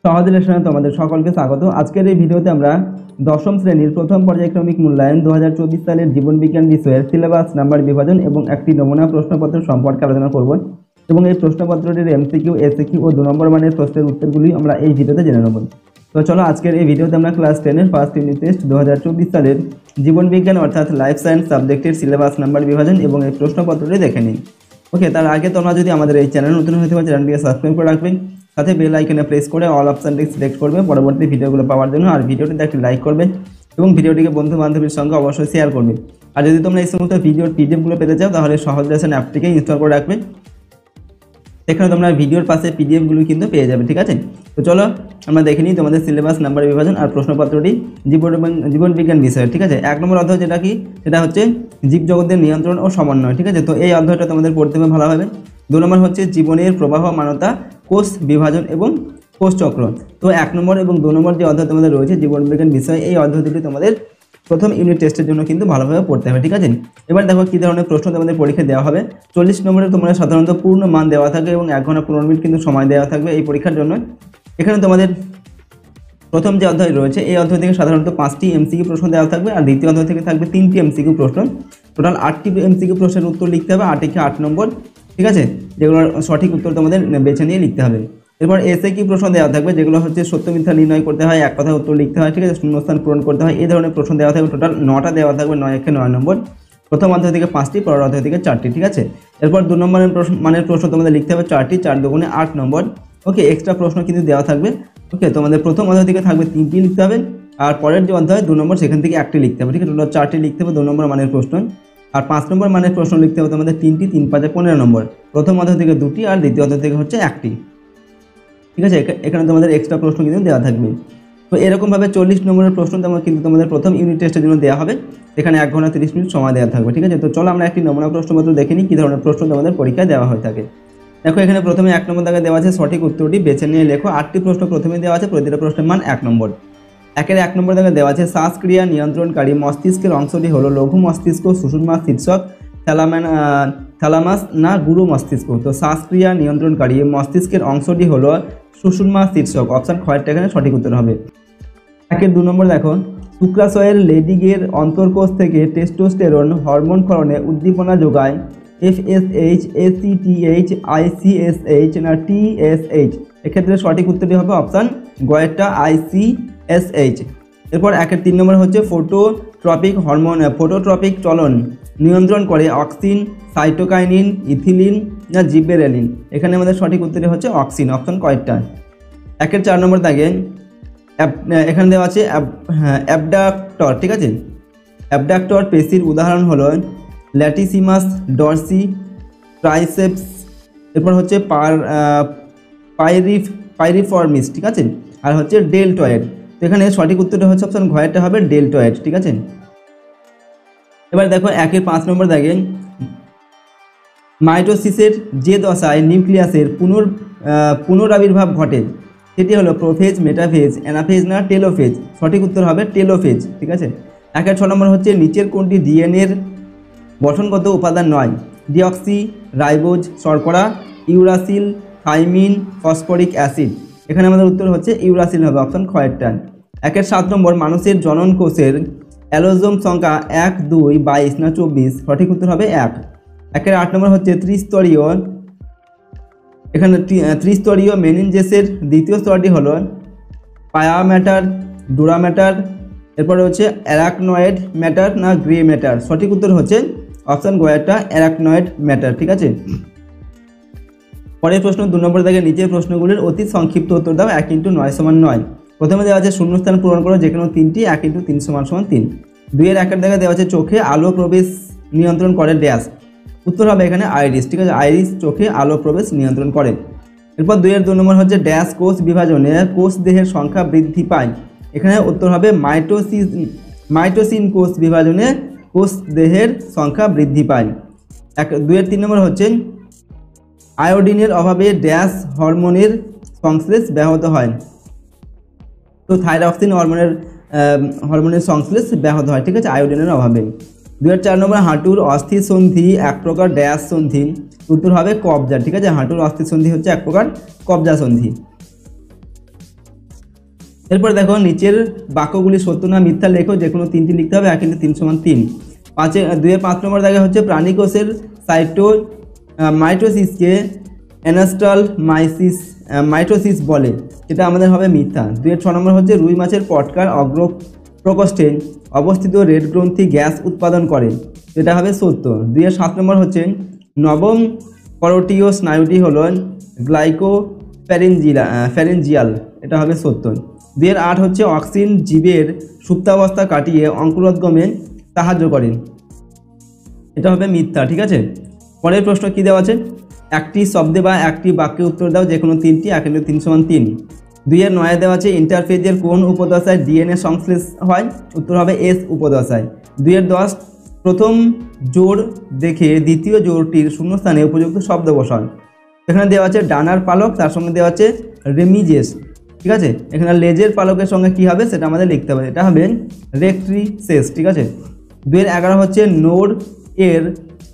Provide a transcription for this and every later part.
সহজ লেসনে তোমাদের সকলকে স্বাগত। আজকের এই ভিডিওতে আমরা দশম শ্রেণীর প্রথম পর্যায়ক্রমিক মূল্যায়ন 2024 সালের জীবন বিজ্ঞান বিষয়ের সিলেবাস নাম্বার বিভাজন এবং একটি নমুনা প্রশ্নপত্র সম্পর্কে আলোচনা করব এবং এই প্রশ্নপত্রটির এমসিকিউ, এসিকিউ ও 2 নম্বর মানের প্রশ্নের উত্তরগুলি আমরা এই ভিডিওতে জেনে নেব। তো চলো আজকের এই ভিডিওতে আমরা ক্লাস 10 ফার্স্ট ইউনিট টেস্ট 2024 সালের জীবন বিজ্ঞান অর্থাৎ লাইফ সায়েন্স সাবজেক্টের সিলেবাস নাম্বার বিভাজন এবং এই প্রশ্নপত্রটি দেখে নিই। ওকে, তার আগে তোমরা যদি আমাদের এই চ্যানেল নতুন হতে পারো চ্যানেলটিকে সাবস্ক্রাইব করে রাখবে, সাথে বেল আইকনে প্রেস করে অল অপশনটি সিলেক্ট করবে পরবর্তী ভিডিওগুলো পাওয়ার জন্য। আর ভিডিওটিতে একটি লাইক করবে এবং ভিডিওটিকে বন্ধু বান্ধবীর সঙ্গে অবশ্যই শেয়ার করবে। আর যদি তোমরা এই সমস্ত ভিডিওর পিডিএফগুলো পেতে চাও তাহলে সহজ লেসন অ্যাপটিকে ইনস্টল করে রাখবে, এখানে তোমরা ভিডিওর পাশে পিডিএফগুলো কিন্তু পেয়ে যাবে। ঠিক আছে, তো চলো আমরা দেখে নিই তোমাদের সিলেবাস নাম্বার বিভাজন আর প্রশ্নপত্রটি জীবন বিজ্ঞান বিষয়। ঠিক আছে, 1 নম্বর অধ্যায় যেটা কি সেটা হচ্ছে জীবজগতের নিয়ন্ত্রণ ও সমন্বয়। ঠিক আছে, তো এই অধ্যায়টা তোমাদের পড়তে হবে ভালোভাবে। 2 নম্বর হচ্ছে জীবনের প্রবাহ মানতা, কোষ বিভাজন এবং কোষ চক্র। তো 1 নম্বর এবং 2 নম্বর যে অধ্যায় তোমাদের রয়েছে জীবন বিজ্ঞান বিষয়, এই অধ্যায় দুটি তোমাদের প্রথম ইউনিট টেস্টের জন্য কিন্তু ভালোভাবে পড়তে হবে। ঠিক আছে, এবার দেখো কী ধরনের প্রশ্ন তোমাদের পরীক্ষা দেওয়া হবে। 40 নম্বরের তোমরা সাধারণত পূর্ণ মান দেওয়া থাকে এবং 1 ঘন্টা 15 মিনিট কিন্তু সময় দেওয়া থাকবে এই পরীক্ষার জন্য। এখানে তোমাদের প্রথম যে অধ্যায় রয়েছে এই অধ্যায় থেকে সাধারণত 5টি এমসিকিউ প্রশ্ন দেওয়া থাকবে আর দ্বিতীয় অধ্যায় থেকে থাকবে 3টি এমসিকিউ প্রশ্ন। টোটাল 8টি এমসিকিউ প্রশ্নের উত্তর লিখতে হবে, 8 থেকে 8 নম্বর। ঠিক আছে, যেগুলোর সঠিক উত্তর তোমাদের বেছে নিয়ে লিখতে হবে। এরপর এসে কি প্রশ্ন দেওয়া থাকবে, যেগুলো হচ্ছে সত্য মিথ্যা নির্ণয় করতে হয়, এক কথায় উত্তর লিখতে হয়। ঠিক আছে, শূন্যস্থান পূরণ করতে হয়, এই ধরনের প্রশ্ন দেওয়া থাকবে। টোটাল 9টা দেওয়া থাকবে, 9 একে 9 নম্বর। প্রথম অধ্যায় থেকে 5টি, পরের অধ্যায় থেকে 4টি। ঠিক আছে, এরপর 2 নম্বরের মানের প্রশ্ন তোমাদের লিখতে হবে 4টি, 4 দুগুণে 8 নম্বর। ওকে, এক্সট্রা প্রশ্ন কিন্তু দেওয়া থাকবে। ওকে, তোমাদের প্রথম অধ্যায় থেকে থাকবে 3টি লিখতে হবে আর পরের যে অধ্যায় 2 নম্বর সেখান থেকে 1টি লিখতে হবে। ঠিক আছে, টোটাল 4টি লিখতে হবে 2 নম্বর মানের প্রশ্ন। আর 5 নম্বর মানের প্রশ্ন লিখতে হবে তোমাদের 3টি, 3 5 15 নম্বর। প্রথম অধ্যায় থেকে 2টি আর দ্বিতীয় অধ্যায় থেকে হচ্ছে 1টি। ঠিক আছে, এখানে তোমাদের এক্সট্রা প্রশ্ন কিন্তু দেওয়া থাকবে। তো এরকমভাবে 40 নম্বরের প্রশ্ন কিন্তু তোমাদের প্রথম ইউনিট টেস্টের জন্য দেওয়া হবে, এখানে 1 ঘন্টা 30 মিনিট সময় দেওয়া থাকবে। ঠিক আছে, তো চলো আমরা একটি নমুনা প্রশ্নপত্র দেখে নিই কী ধরনের প্রশ্ন তোমাদের পরীক্ষায় দেওয়া হয়ে থাকে। দেখো এখানে প্রথমে 1 নম্বর দাগে দেওয়া আছে সঠিক উত্তরটি বেছে নিয়ে লেখো। 8টি প্রশ্ন প্রথমে দেওয়া আছে, প্রতিটা প্রশ্নের মান 1 নম্বর। 1 নম্বর দাগে দেওয়া আছে শ্বাসক্রিয়া নিয়ন্ত্রণকারী মস্তিষ্কের অংশটি হলো লঘু মস্তিষ্ক, সুষুম্না শীর্ষক, থ্যালামাস না গুরু মস্তিষ্ক। তো শ্বাসক্রিয়া নিয়ন্ত্রণকারী মস্তিষ্কের অংশটি হলো সুষুম্না শীর্ষক, অপশান খয়েরটা এখানে সঠিক উত্তর হবে। 2 নম্বর দেখো শুক্রাশয়ের লেডিগের অন্তর্কোষ থেকে টেস্টোস্টেরন হরমোন ক্ষরণে উদ্দীপনা যোগায় FSH, ACTH, ICSH না TSH। এক্ষেত্রে সঠিক উত্তরটি হবে অপশান গয়েরটা ICSH। এরপর 3 নম্বর হচ্ছে ফটোট্রপিক চলন নিয়ন্ত্রণ করে অক্সিন, সাইটোকাইনিন, ইথিলিন না জিবেরেলিন। এখানে আমাদের সঠিক উত্তরটি হচ্ছে অক্সিন, অপশান কয়েকটা। 4 নম্বর দাগে এখানে দেওয়া আছে অ্যাবডাক্টর। ঠিক আছে, অ্যাবডাক্টর পেশির উদাহরণ হলো ল্যাটিসিমাস ডরসি, ট্রাইসেপস, এরপর হচ্ছে পাইরিফর্মিস। ঠিক আছে, আর হচ্ছে ডেলটয়েড। তো এখানে সঠিক উত্তরটা হচ্ছে অপশান ঘয়েরটা হবে ডেলটয়েড। ঠিক আছে, এবার দেখো 5 নম্বর দাগে মাইটোসিসের যে দশায় নিউক্লিয়াসের পুনরাবির্ভাব ঘটে সেটি হলো প্রোফেজ, মেটাফেজ, অ্যানাফেজ না টেলোফেজ। সঠিক উত্তর হবে টেলোফেজ। ঠিক আছে, 6 নম্বর হচ্ছে নিচের কোনটি ডিএনএর গঠনগত উপাদান নয়, ডিঅক্সি রাইবোজ শর্করা, ইউরাসিল, থাইমিন, ফসফরিক অ্যাসিড। এখানে আমাদের উত্তর হচ্ছে ইউরাসিল হবে, অপশান খয়েরটা। 7 নম্বর মানুষের জনন কোষের অ্যালোজোম সংখ্যা 1, 2, 22 না 24। সঠিক উত্তর হবে 1। 8 নম্বর হচ্ছে ত্রিস্তরীয় মেনিনজেসের দ্বিতীয় স্তরটি হলো পায়া ম্যাটার, ডুরা ম্যাটার, এরপরে হচ্ছে অ্যারাকনয়েড ম্যাটার না গ্রে ম্যাটার। সঠিক উত্তর হচ্ছে অপশান গয়েরটা অ্যারাকনয়েড ম্যাটার। ঠিক আছে, পরের প্রশ্ন 2 নম্বর দাগে নিচের প্রশ্নগুলির অতি সংক্ষিপ্ত উত্তর দাও। 1 × 9 = 9। প্রথমে দেওয়া আছে শূন্যস্থান পূরণ করো যে কোনো 3টি, 1 × 3 = 3। 2-1 দাগে দেওয়া আছে চোখে আলো প্রবেশ নিয়ন্ত্রণ করে ড্যাশ। উত্তর হবে এখানে আইরিস। ঠিক আছে, আইরিস চোখে আলো প্রবেশ নিয়ন্ত্রণ করে। এরপর 2 নম্বর হচ্ছে ড্যাশ কোষ বিভাজনে কোষ দেহের সংখ্যা বৃদ্ধি পায়। এখানে উত্তর হবে মাইটোসিন কোষ বিভাজনে কোষ দেহের সংখ্যা বৃদ্ধি পায়। 2-3 নম্বর হচ্ছে আয়োডিনের অভাবে ড্যাশ হরমোনের সংশ্লেষ ব্যাহত হয়। তো থাইরক্সিন হরমোনের সংশ্লেষ ব্যাহত হয়। ঠিক আছে, আয়োডিনের অভাবে। 2-4 নম্বর হাঁটুর অস্থি সন্ধি এক প্রকার ড্যাশ সন্ধি। উত্তর হবে কবজা। ঠিক আছে, হাঁটুর অস্থি সন্ধি হচ্ছে এক প্রকার কবজা সন্ধি। এরপর দেখো নিচের বাক্যগুলি সত্য না মিথ্যা লেখো, যে কোনো তিনটি লিখতে হবে। 1 × 3 = 3। 2-এর 5 নম্বর দাগে হচ্ছে প্রাণী কোষের মাইটোসিসকে অ্যানাস্টাল মাইটোসিস বলে, যেটা আমাদের হবে মিথ্যা। 2-এর 6 নম্বর হচ্ছে রুই মাছের পটকার অগ্র প্রকোষ্ঠে অবস্থিত রেড গ্রন্থি গ্যাস উৎপাদন করে, এটা হবে সত্য। 2-এর 7 নম্বর হচ্ছে নবম করোটীয় স্নায়ুটি হল গ্লাইকোফ্যারিঞ্জিয়াল, এটা হবে সত্য। 2-এর 8 হচ্ছে অক্সিন জীবের সুপ্তাবস্থা কাটিয়ে অঙ্কুরোদ্গমে সাহায্য করে, এটা হবে মিথ্যা। ঠিক আছে, পরের প্রশ্ন কি দেওয়া আছে, একটি শব্দে বা একটি বাক্যে উত্তর দাও, যে কোনো তিনটি। 1 × 3 = 3। 2-এর 9 দেওয়া আছে ইন্টারফেজের কোন উপদশায় ডিএনএ সংশ্লেষ হয়, উত্তর হবে এস উপদশায়। 2-এর 10 প্রথম জোড় দেখে দ্বিতীয় জোড়টির শূন্যস্থানে উপযুক্ত শব্দ বসান। এখানে দেওয়া আছে ডানার পালক, তার সঙ্গে দেওয়া আছে রেমিজেস। ঠিক আছে, এখানে লেজের পালকের সঙ্গে কি হবে সেটা আমাদের লিখতে হবে, এটা হবে রেক্ট্রিসেস। ঠিক আছে। 2-এর 11 হচ্ছে নোড এর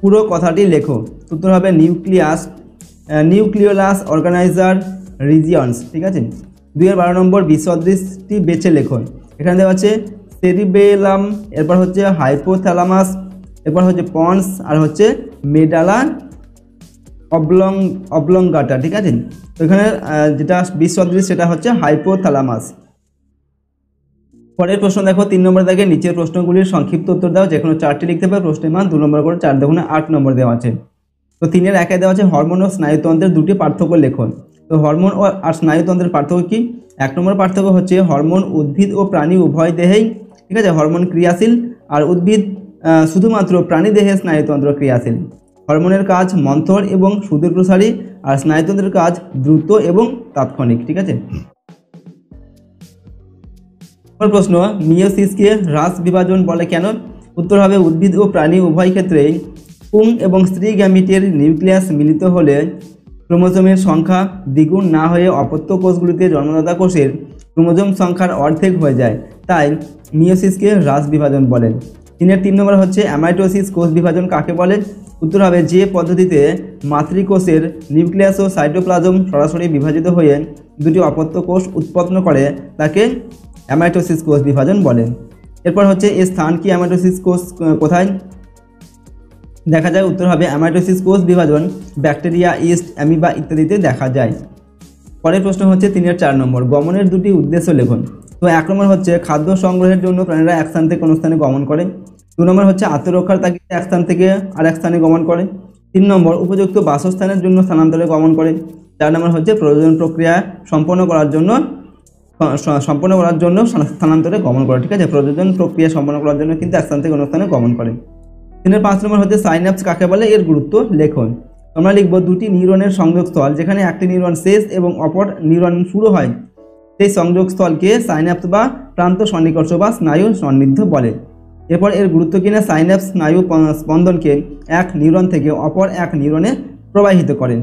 পুরো কথাটি লেখো, উত্তর হবে নিউক্লিওলাস অর্গানাইজার রিজিয়নস। ঠিক আছে। 2-এর 12 নম্বর বিসদৃশটি বেছে লেখো, এখানে দেওয়া আছে সেরিবেলাম, এরপর হচ্ছে হাইপোথ্যালামাস, এরপর হচ্ছে পন্স, আর হচ্ছে মেডালা অবলঙ্গাটা। ঠিক আছে, তো এখানে যেটা বিসদৃশ সেটা হচ্ছে হাইপোথ্যালামাস। পরের প্রশ্ন দেখো 3 নম্বর দাগে নিচের প্রশ্নগুলির সংক্ষিপ্ত উত্তর দাও, যে কোনো 4টি লিখতে হবে। প্রশ্নের মান 2 নম্বর করে, 4 2 8 নম্বর দেওয়া আছে। তো 3-এর 1 দেওয়া আছে হরমোন ও স্নায়ুতন্ত্রের দুটি পার্থক্য লেখো। তো হরমোন আর স্নায়ুতন্ত্রের পার্থক্য কি? 1 নম্বর পার্থক্য হচ্ছে হরমোন উদ্ভিদ ও প্রাণী উভয় দেহেই, ঠিক আছে, হরমোন ক্রিয়াশীল, আর উদ্ভিদ শুধুমাত্র প্রাণী দেহে স্নায়ুতন্ত্র ক্রিয়াশীল। হরমোনের কাজ মন্থর এবং সুদূরপ্রসারী, আর স্নায়ুতন্ত্রের কাজ দ্রুত এবং তাৎক্ষণিক। ঠিক আছে। প্রশ্ন, মিয়োসিসকে হ্রাস বিভাজন বলে কেন? উত্তর হবে উদ্ভিদ ও প্রাণী উভয় ক্ষেত্রেই পুং এবং স্ত্রী গ্যামিটের নিউক্লিয়াস মিলিত হলে ক্রোমোজোমের সংখ্যা দ্বিগুণ না হয়ে অপত্য কোষগুলিতে জন্মদাতা কোষের ক্রোমোজোম সংখ্যার অর্ধেক হয়ে যায়, তাই মিয়োসিসকে হ্রাস বিভাজন বলেন। 3-এর 3 নম্বর হচ্ছে অ্যামাইটোসিস কোষ বিভাজন কাকে বলে? উত্তর হবে যে পদ্ধতিতে মাতৃকোষের নিউক্লিয়াস ও সাইটোপ্লাজম সরাসরি বিভাজিত হয়ে দুটি অপত্য কোষ উৎপন্ন করে, তাকে অ্যামাইটোসিস কোষ বিভাজন বলে। এরপর হচ্ছে এর স্থান কি অ্যামাইটোসিস কোষ কোথায় দেখা যায়? উত্তর হবে অ্যামাইটোসিস কোষ বিভাজন ব্যাকটেরিয়া, ইস্ট, অ্যামিবা ইত্যাদিতে দেখা যায়। পরের প্রশ্ন হচ্ছে 3-এর 4 নম্বর গমনের দুটি উদ্দেশ্য লেখুন। তো 1 নম্বর হচ্ছে খাদ্য সংগ্রহের জন্য প্রাণীরা এক স্থান থেকে কোনো স্থানে গমন করে। 2 নম্বর হচ্ছে আত্মরক্ষার তাগিদে এক স্থান থেকে আরেক স্থানে গমন করে। 3 নম্বর উপযুক্ত বাসস্থানের জন্য স্থানান্তরে গমন করে। 4 নম্বর হচ্ছে প্রজনন প্রক্রিয়া সম্পন্ন করার জন্য স্থানান্তরে গমন করে। ঠিক আছে, প্রজনন প্রক্রিয়া সম্পন্ন করার জন্য কিন্তু এক স্থান থেকে অন্য স্থানে গমন করে। 3-এর 5 নম্বর হচ্ছে সাইন্যাপস কাকে বলে, এর গুরুত্ব লেখুন। আমরা লিখব দুটি নিউরনের সংযোগস্থল, যেখানে একটি নিউরন শেষ এবং অপর নিউরন শুরু হয়, সেই সংযোগস্থলকে সাইন্যাপস বা প্রান্ত সন্নিকর্ষ বা স্নায়ু সন্নিধ্য বলে। এরপর এর গুরুত্ব কিনা সাইন্যাপস স্নায়ু স্পন্দনকে এক নিউরন থেকে অপর এক নিউরনে প্রবাহিত করে।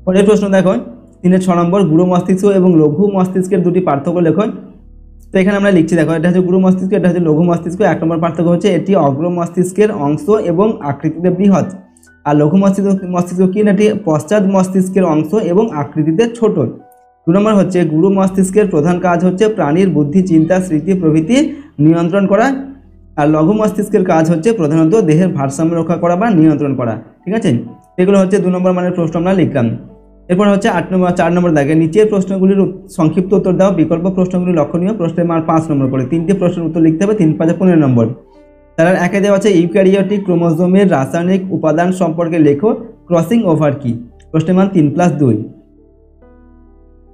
পরের প্রশ্ন দেখো 3-এর 6 নম্বর গুরু মস্তিষ্ক এবং লঘু মস্তিষ্কের দুটি পার্থক্য লেখো। তো এখানে আমরা লিখছি, দেখো এটা হচ্ছে গুরু মস্তিষ্ক, এটা হচ্ছে লঘু মস্তিষ্ক। 1 নম্বর পার্থক্য হচ্ছে এটি অগ্র মস্তিষ্কের অংশ এবং আকৃতিতে বৃহৎ, আর লঘু মস্তিষ্ক কি না, এটি পশ্চাৎ মস্তিষ্কের অংশ এবং আকৃতিতে ছোট। 2 নম্বর হচ্ছে গুরু মস্তিষ্কের প্রধান কাজ হচ্ছে প্রাণীর বুদ্ধি, চিন্তা, স্মৃতি প্রভৃতি নিয়ন্ত্রণ করা, আর লঘু মস্তিষ্কের কাজ হচ্ছে প্রধানত দেহের ভারসাম্য রক্ষা করা বা নিয়ন্ত্রণ করা। ঠিক আছে, এগুলো হচ্ছে 2 নম্বর মানের প্রশ্ন আমরা লিখলাম। এরপর হচ্ছে 4 নম্বর দাগে নিচের প্রশ্নগুলির সংক্ষিপ্ত উত্তর দাও, বিকল্প প্রশ্নগুলি লক্ষণীয়। প্রশ্নের মান 5 নম্বর করে, 3টি প্রশ্নের উত্তর লিখতে হবে। 3 5 15 নম্বর। তার 1 দেওয়া আছে ইউক্যারিওটিক ক্রোমোজোমের রাসায়নিক উপাদান সম্পর্কে লেখো, ক্রসিং ওভার কি? প্রশ্নের মান 3 + 2।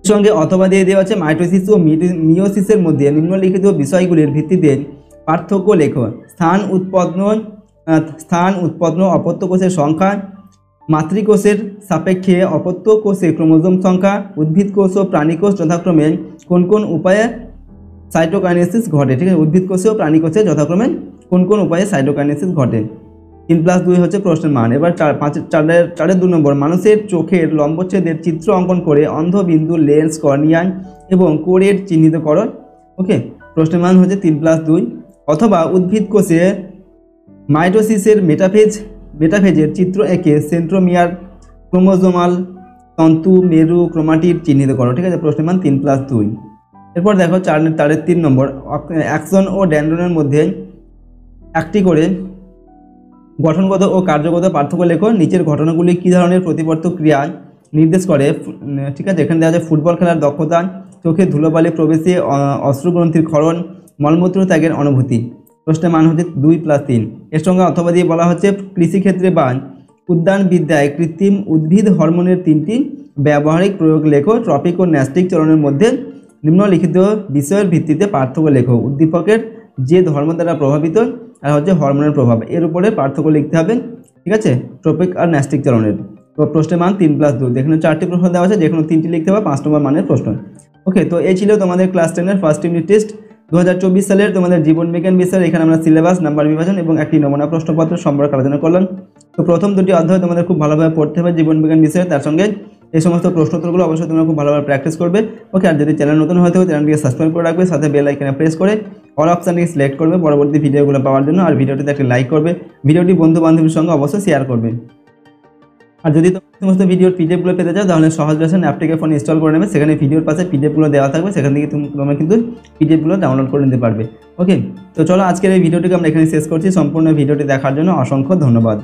সঙ্গে অথবা দিয়ে দেওয়া আছে মাইটোসিস ও মিয়োসিসের মধ্যে নিম্নলিখিত বিষয়গুলির ভিত্তিতে পার্থক্য লেখো। স্থান উৎপন্ন অপত্য কোষের সংখ্যা, মাতৃকোষের সাপেক্ষে অপত্য কোষে ক্রোমোজোম সংখ্যা, উদ্ভিদ কোষ ও প্রাণী কোষ যথাক্রমে কোন কোন উপায়ে সাইটোকাইনেসিস ঘটে। ঠিক আছে, উদ্ভিদ কোষে ও প্রাণী কোষে যথাক্রমে কোন কোন উপায়ে সাইটোকাইনেসিস ঘটে। 3 + 2 হচ্ছে প্রশ্নের মান। এবার 4-এর 2 নম্বর মানুষের চোখের লম্বচ্ছেদের চিত্র অঙ্কন করে অন্ধবিন্দু, লেন্স, কর্নিয়া এবং কোরের চিহ্নিত করো। ওকে, প্রশ্নের মান হচ্ছে 3 + 2। অথবা উদ্ভিদ কোষে মাইটোসিসের মেটাফেজের চিত্র এঁকে সেন্ট্রোমিয়ার, ক্রোমোজোমাল তন্তু, মেরু, ক্রোমাটিড চিহ্নিত করো। ঠিক আছে, প্রশ্নের মান 3+2। এরপর দেখো তারের 3 নম্বর, অ্যাক্সন ও ড্যান্ড্রনের মধ্যে একটি করে গঠনগত ও কার্যগত পার্থক্য লেখো। নিচের ঘটনাগুলি কী ধরনের প্রতিবর্তক ক্রিয়া নির্দেশ করে? ঠিক আছে, এখানে দেওয়া আছে ফুটবল খেলার দক্ষতা, চোখে ধুলোবালি প্রবেশে অশ্রুগ্রন্থির ক্ষরণ, মলমূত্র ত্যাগের অনুভূতি। প্রশ্নের মান হচ্ছে 2+3। এর সঙ্গে অথবা দিয়ে বলা হচ্ছে কৃষিক্ষেত্রে বা উদ্যানবিদ্যায় কৃত্রিম উদ্ভিদ হরমোনের 3টি ব্যবহারিক প্রয়োগ লেখো। ট্রপিক ও ন্যাস্টিক চলনের মধ্যে নিম্নলিখিত বিষয়ের ভিত্তিতে পার্থক্য লেখো। উদ্দীপকের যে ধর্ম দ্বারা প্রভাবিত আর হচ্ছে হরমোনের প্রভাব, এর উপরে পার্থক্য লিখতে হবে। ঠিক আছে, ট্রপিক আর ন্যাস্টিক চলনের। তো প্রশ্নের মান 3+2। এখানে 4টি প্রশ্ন দেওয়া আছে, যে কোনো 3টি লিখতে হবে, 5 নম্বর মানের প্রশ্ন। ওকে, তো এই ছিল তোমাদের ক্লাস 10-এর ফার্স্ট ইউনিট টেস্ট 2024 সালের তোমাদের জীবন বিজ্ঞান বিষয়ের। এখানে আমরা সিলেবাস, নাম্বার বিভাজন এবং একটি নমুনা প্রশ্নপত্র সম্পর্কে আলোচনা করলাম। তো প্রথম 2টি অধ্যায় তোমাদের খুব ভালোভাবে পড়তে হবে জীবন বিজ্ঞান বিষয়ে, তার সঙ্গে এই সমস্ত প্রশ্নোত্তরগুলো অবশ্যই তোমরা খুব ভালোভাবে প্র্যাকটিস করবে। ওকে, আর যদি চ্যানেল নতুন হয়ে থাকে চ্যানেলটিকে সাবস্ক্রাইব করে রাখবে, সাথে বেল আইকনে প্রেস করে অল অপশানটিকে সিলেক্ট করবে পরবর্তী ভিডিওগুলো পাওয়ার জন্য। আর ভিডিওটিতে একটা লাইক করবে, ভিডিওটি বন্ধু বান্ধবীর সঙ্গে অবশ্যই শেয়ার করবে। আর যদি সমস্ত ভিডিওর পিডিএফগুলো পেতে চাও তাহলে সহজ ভাষণ অ্যাপটিকে ফোনে ইনস্টল করে নেবে, সেখানে ভিডিওর পাশে পিডিএফগুলো দেওয়া থাকবে, সেখান থেকে তোমরা কিন্তু পিডিএফগুলো ডাউনলোড করে নিতে পারবে। ওকে, তো চলো আজকের এই ভিডিওটিকে আমরা এখানে শেষ করছি। সম্পূর্ণ ভিডিওটি দেখার জন্য অসংখ্য ধন্যবাদ।